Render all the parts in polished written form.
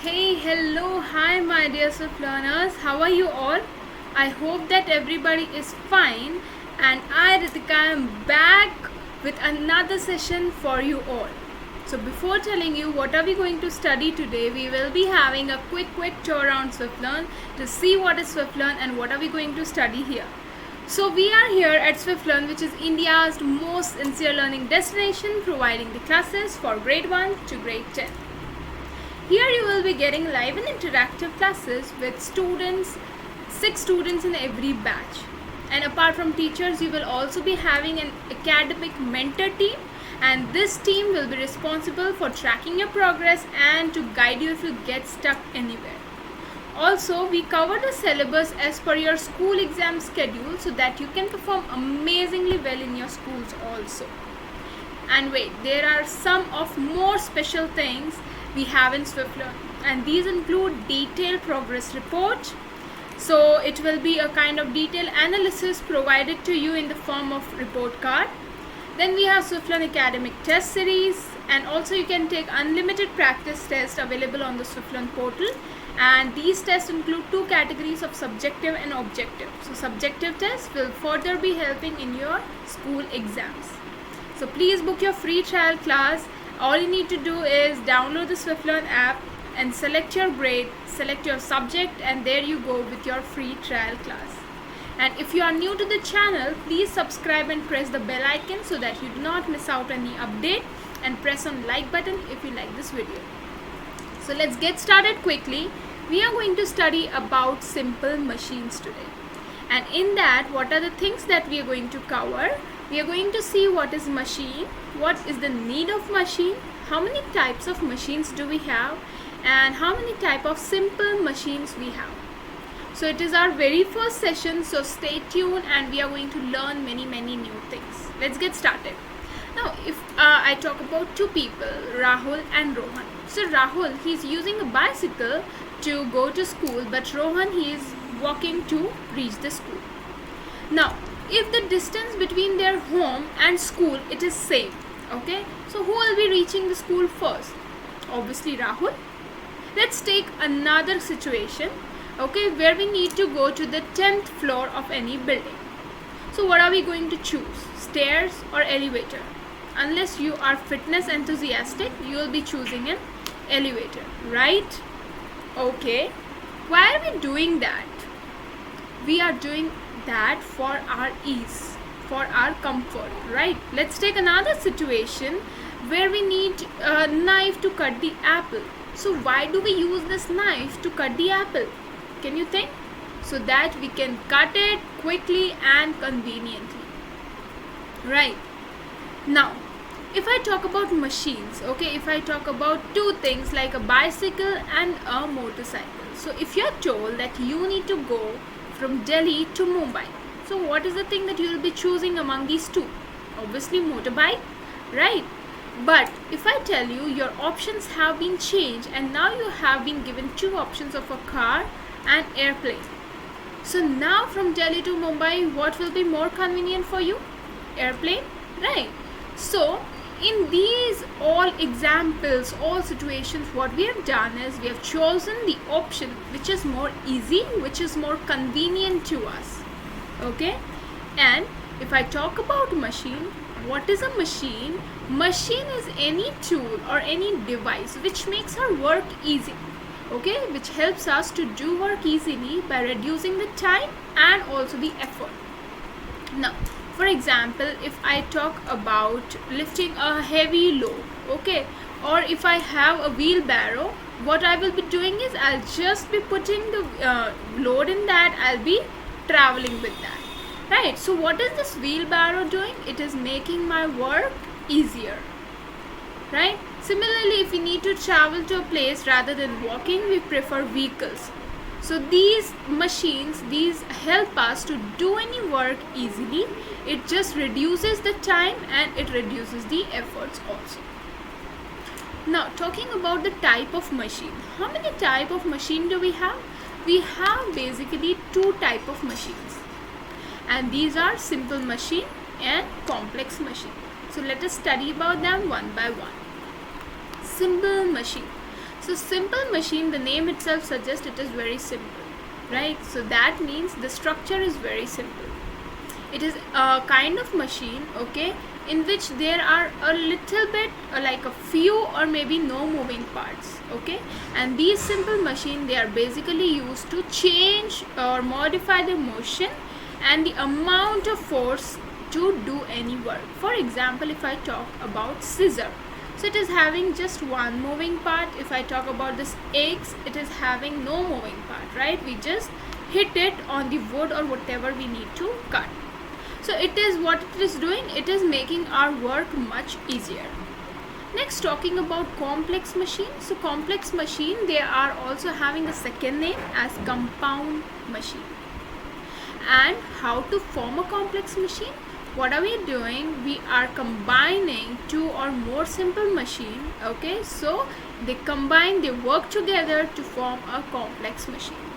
Hey, hello, hi, my dear Swift learners. How are you all? I hope that everybody is fine, and I, Ritika, am back with another session for you all. So, before telling you what are we going to study today, we will be having a quick tour around SwiftLearn to see what is SwiftLearn and what are we going to study here. So we are here at SwiftLearn, which is India's most sincere learning destination, providing the classes for grade 1 to grade 10. Here you will be getting live and interactive classes with students, 6 students in every batch. And apart from teachers, you will also be having an academic mentor team, and this team will be responsible for tracking your progress and to guide you if you get stuck anywhere. Also, we cover the syllabus as per your school exam schedule so that you can perform amazingly well in your schools also. And wait, there are some of more special things we have in SwiftLearn, and these include detailed progress report. So it will be a kind of detailed analysis provided to you in the form of report card. Then we have SwiftLearn academic test series, and also you can take unlimited practice tests available on the SwiftLearn portal. And these tests include 2 categories of subjective and objective. So subjective tests will further be helping in your school exams. So please book your free trial class. All you need to do is download the SwiftLearn app and select your grade, select your subject, and there you go with your free trial class. And if you are new to the channel, please subscribe and press the bell icon so that you do not miss out any update, and press on like button if you like this video. So let's get started quickly. We are going to study about simple machines today. And in that, what are the things that we are going to cover? We are going to see what is machine, what is the need of machine, how many types of machines do we have, and how many type of simple machines we have. So it is our very first session, so stay tuned and we are going to learn many new things. Let's get started. Now if I talk about 2 people, Rahul and Rohan. So Rahul, he's using a bicycle to go to school, but Rohan, he is walking to reach the school. Now if the distance between their home and school, it is same, okay, so who will be reaching the school first? Obviously Rahul. Let's take another situation, okay, where we need to go to the 10th floor of any building. So what are we going to choose, stairs or elevator? Unless you are fitness enthusiastic, you will be choosing an elevator, right? Okay, why are we doing that? We are doing that for our ease, for our comfort, right? Let's take another situation where we need a knife to cut the apple. So why do we use this knife to cut the apple? Can you think? So that we can cut it quickly and conveniently, right? Now if I talk about machines, okay, if I talk about 2 things like a bicycle and a motorcycle. So if you're told that you need to go from Delhi to Mumbai, so what is the thing that you will be choosing among these 2? Obviously motorbike, right? But if I tell you your options have been changed and now you have been given 2 options of a car and airplane. So now from Delhi to Mumbai, what will be more convenient for you? Airplane, right? So in these all examples, all situations, what we have done is we have chosen the option which is more easy, which is more convenient to us, okay? And if I talk about machine, what is a machine? Machine is any tool or any device which makes our work easy, okay, which helps us to do work easily by reducing the time and also the effort. Now for example, if I talk about lifting a heavy load, okay, or if I have a wheelbarrow, what I will be doing is I'll just be putting the load in that, I'll be traveling with that, right? So what is this wheelbarrow doing? It is making my work easier, right? Similarly, if we need to travel to a place rather than walking, we prefer vehicles. So these machines, these help us to do any work easily. It just reduces the time and it reduces the efforts also. Now talking about the type of machine, how many type of machine do we have? We have basically 2 type of machines, and these are simple machine and complex machine. So let us study about them one by one. Simple machine. So simple machine, the name itself suggests it is very simple, right? So that means the structure is very simple. It is a kind of machine, okay, in which there are a little bit like a few or maybe no moving parts, okay, and these simple machine, they are basically used to change or modify the motion and the amount of force to do any work. For example, if I talk about scissor, so it is having just one moving part. If I talk about this axe, it is having no moving part, right? We just hit it on the wood or whatever we need to cut. So it is what it is doing, it is making our work much easier. Next, talking about complex machine. So complex machine, they are also having a second name as compound machine. And how to form a complex machine? What are we doing? We are combining two or more simple machine, okay, so they combine, they work together to form a complex machine.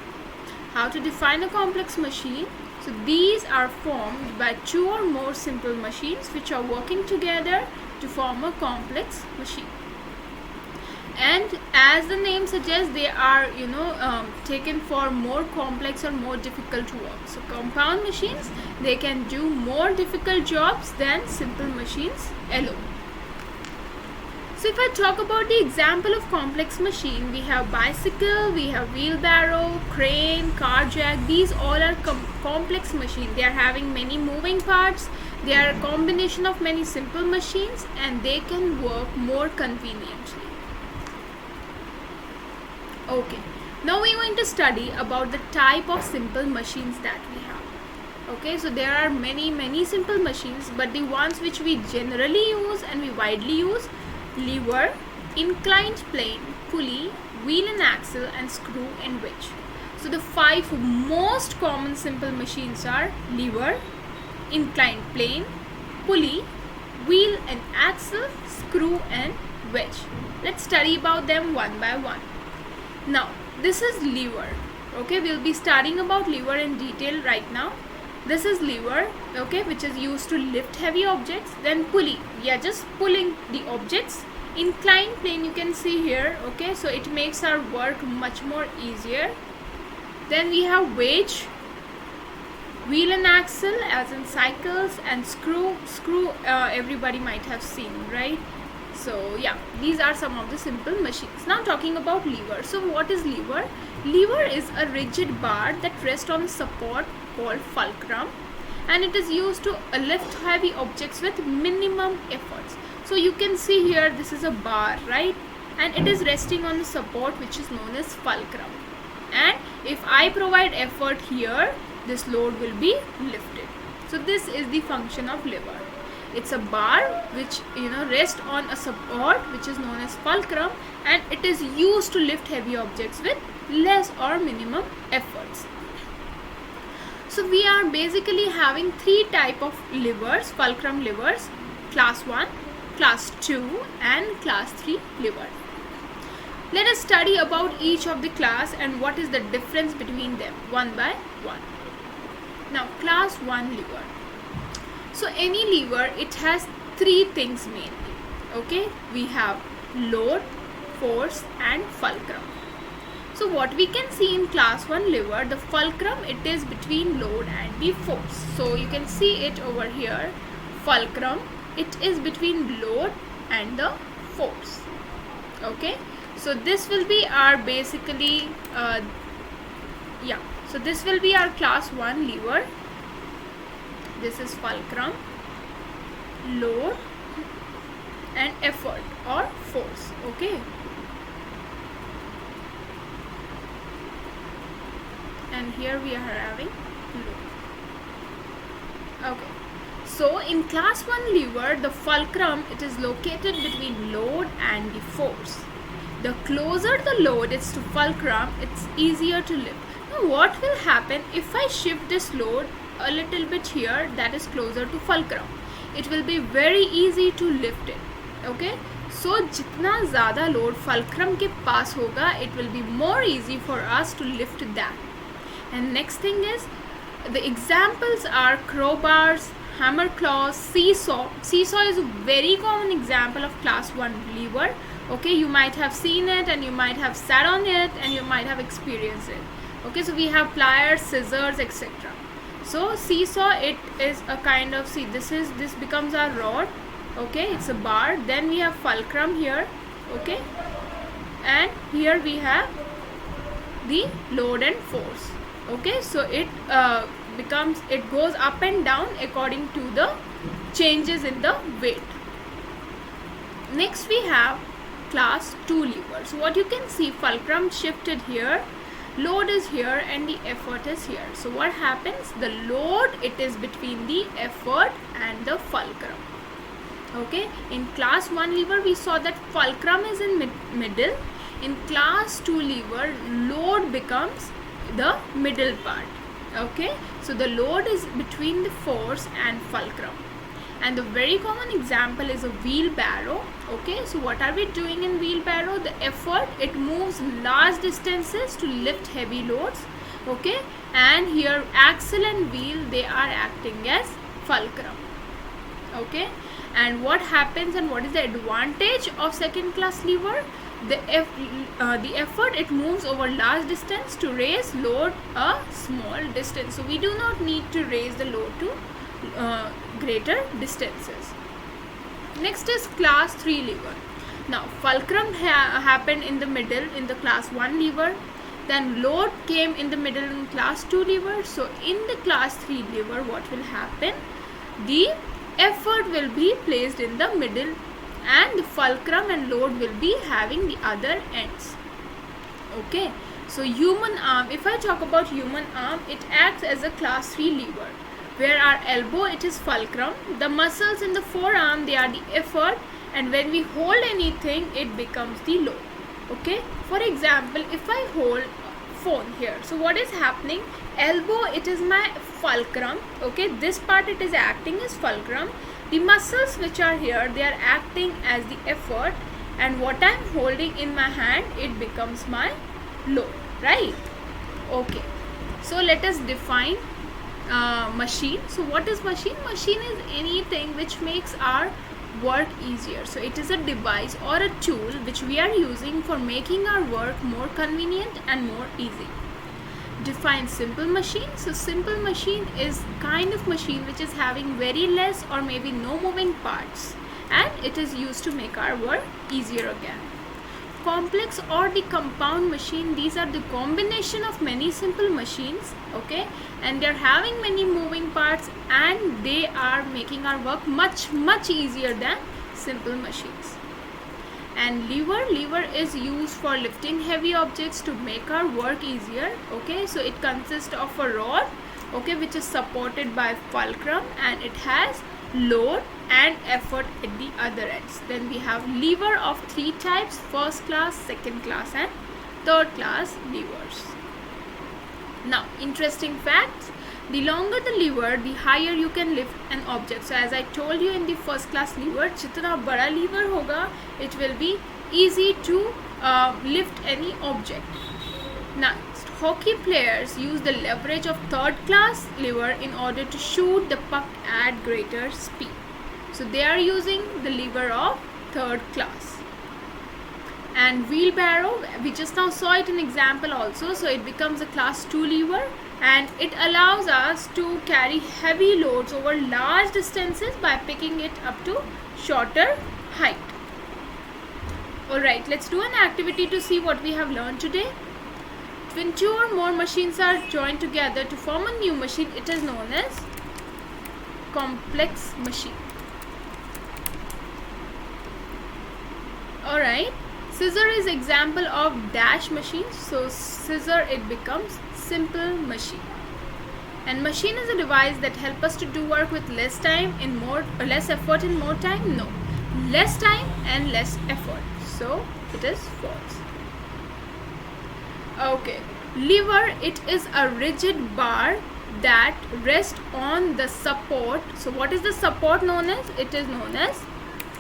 How to define a complex machine? So these are formed by two or more simple machines which are working together to form a complex machine. And as the name suggests, they are taken for more complex or more difficult work. So compound machines, they can do more difficult jobs than simple machines alone. So if I talk about the example of complex machine, we have bicycle, we have wheelbarrow, crane, car jack. These all are complex machine. They are having many moving parts. They are a combination of many simple machines and they can work more conveniently. Okay, now we are going to study about the type of simple machines that we have. Okay, so there are many simple machines, but the ones which we generally use and we widely use: lever, inclined plane, pulley, wheel and axle, and screw and wedge. So the 5 most common simple machines are lever, inclined plane, pulley, wheel and axle, screw and wedge. Let's study about them one by one. Now this is lever, okay, we'll be studying about lever in detail right now. This is lever, okay, which is used to lift heavy objects. Then pulley, we are just pulling the objects. Inclined plane, you can see here, okay, so it makes our work much more easier. Then we have wedge, wheel and axle as in cycles, and screw everybody might have seen, right? So yeah, these are some of the simple machines. Now talking about lever. So what is lever? Lever is a rigid bar that rests on a support called fulcrum, and it is used to lift heavy objects with minimum efforts. So you can see here, this is a bar, right, and it is resting on the support which is known as fulcrum, and if I provide effort here, this load will be lifted. So this is the function of lever. It's a bar which rests on a support which is known as fulcrum, and it is used to lift heavy objects with less or minimum efforts. So we are basically having 3 type of levers, fulcrum levers: class 1, class 2 and class 3 lever. Let us study about each of the class and what is the difference between them one by one. Now class 1 lever. So any lever, it has 3 things mainly, okay. We have load, force and fulcrum. So what we can see in class 1 lever, the fulcrum, it is between load and the force. So you can see it over here, fulcrum, it is between load and the force, okay. So this will be our basically so this will be our class 1 lever. This is fulcrum, load and effort or force, okay. And here we are having load, okay. So in class 1 lever, the fulcrum, it is located between load and the force. The closer the load is to fulcrum, it's easier to lift. Now what will happen if I shift this load a little bit here, that is closer to fulcrum? It will be very easy to lift it, okay. So jitna zyada load fulcrum ke paas hoga, it will be more easy for us to lift that. And next thing is, the examples are crowbars, hammer claws, seesaw. Seesaw is a very common example of class 1 lever. Okay, you might have seen it and you might have sat on it and you might have experienced it. Okay, so we have pliers, scissors, etc. So seesaw, it is a kind of, see, this becomes our rod. Okay, it's a bar. Then we have fulcrum here. Okay, and here we have the load and force. Okay, so it goes up and down according to the changes in the weight. Next we have class 2 lever. So what you can see, fulcrum shifted here, load is here, and the effort is here. So what happens, the load, it is between the effort and the fulcrum. Okay, in class 1 lever we saw that fulcrum is in middle. In class 2 lever, load becomes the middle part. Okay, so the load is between the force and fulcrum. And the very common example is a wheelbarrow. Okay, so what are we doing in wheelbarrow? The effort, it moves large distances to lift heavy loads. Okay, and here axle and wheel, they are acting as fulcrum. Okay, and what happens and what is the advantage of second class lever? The effort, it moves over large distance to raise load a small distance. So we do not need to raise the load to greater distances. Next is class 3 lever. Now fulcrum happened in the middle in the class 1 lever, then load came in the middle in class 2 lever. So in the class 3 lever, what will happen, the effort will be placed in the middle and the fulcrum and load will be having the other ends. Okay, so human arm, if I talk about human arm, it acts as a class 3 lever, where our elbow, it is fulcrum, the muscles in the forearm, they are the effort, and when we hold anything, it becomes the load. Okay, for example, if I hold phone here, so what is happening, elbow, it is my fulcrum. Okay, this part, it is acting as fulcrum. The muscles which are here, they are acting as the effort, and what I am holding in my hand, it becomes my load, right? Okay, so let us define machine. So what is machine? Machine is anything which makes our work easier. So it is a device or a tool which we are using for making our work more convenient and more easy. Define simple machine. So simple machine is kind of machine which is having very less or maybe no moving parts, and it is used to make our work easier again. Complex or the compound machine, these are the combination of many simple machines. Okay, and they are having many moving parts and they are making our work much easier than simple machines. And lever is used for lifting heavy objects to make our work easier. Okay, so it consists of a rod, okay, which is supported by fulcrum, and it has load and effort at the other ends. Then we have lever of 3 types: first class, second class, and third class levers. Now, interesting facts: the longer the lever, the higher you can lift an object. So as I told you in the first class lever, jitna bada lever hoga, it will be easy to lift any object. Now, hockey players use the leverage of third class lever in order to shoot the puck at greater speed. So they are using the lever of third class. And wheelbarrow, we just now saw it in example also, so it becomes a class 2 lever, and it allows us to carry heavy loads over large distances by picking it up to shorter height. Alright, let's do an activity to see what we have learned today. When 2 or more machines are joined together to form a new machine, it is known as complex machine. Alright, scissor is example of dash machine. So scissor, it becomes simple machine. And machine is a device that helps us to do work with less time in more, or less effort in more time. No, less time and less effort. So it is false. Okay, lever, it is a rigid bar that rests on the support. So what is the support known as? It is known as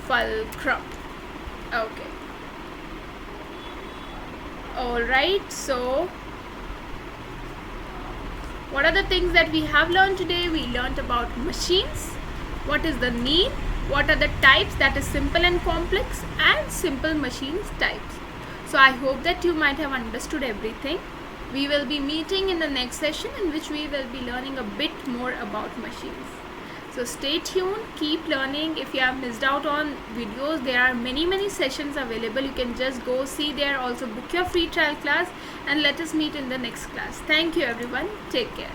fulcrum. Okay. Alright, so what are the things that we have learned today? We learned about machines, what is the need, what are the types, that is simple and complex and simple machines types. So I hope that you might have understood everything. We will be meeting in the next session in which we will be learning a bit more about machines. So stay tuned, keep learning. If you have missed out on videos, there are many sessions available. You can just go see there. Also book your free trial class and let us meet in the next class. Thank you everyone. Take care.